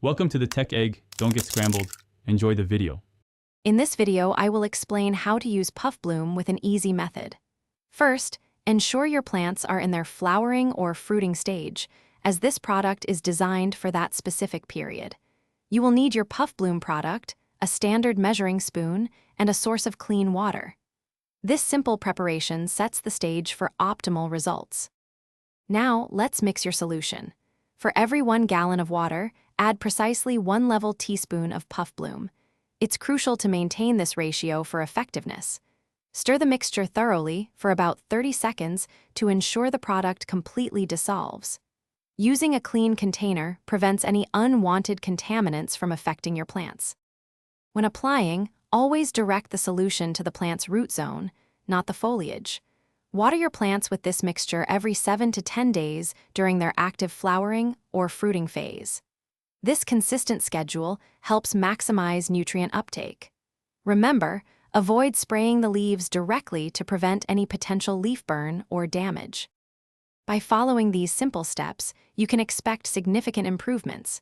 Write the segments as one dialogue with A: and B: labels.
A: Welcome to the Tech Egg. Don't get scrambled. Enjoy the video.
B: In this video, I will explain how to use puff bloom with an easy method. First, ensure your plants are in their flowering or fruiting stage, as this product is designed for that specific period. You will need your puff bloom product, a standard measuring spoon, and a source of clean water. This simple preparation sets the stage for optimal results. Now, let's mix your solution. For every 1 gallon of water, add precisely 1 level teaspoon of puff bloom. It's crucial to maintain this ratio for effectiveness. Stir the mixture thoroughly for about 30 seconds to ensure the product completely dissolves. Using a clean container prevents any unwanted contaminants from affecting your plants. When applying, always direct the solution to the plant's root zone, not the foliage. Water your plants with this mixture every 7 to 10 days during their active flowering or fruiting phase. This consistent schedule helps maximize nutrient uptake. Remember, avoid spraying the leaves directly to prevent any potential leaf burn or damage. By following these simple steps, you can expect significant improvements.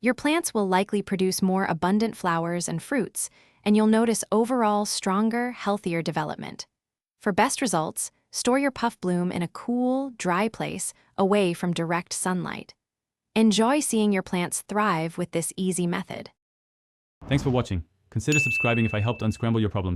B: Your plants will likely produce more abundant flowers and fruits, and you'll notice overall stronger, healthier development. For best results, store your puff bloom in a cool, dry place away from direct sunlight. Enjoy seeing your plants thrive with this easy method.
A: Thanks for watching. Consider subscribing if I helped unscramble your problems.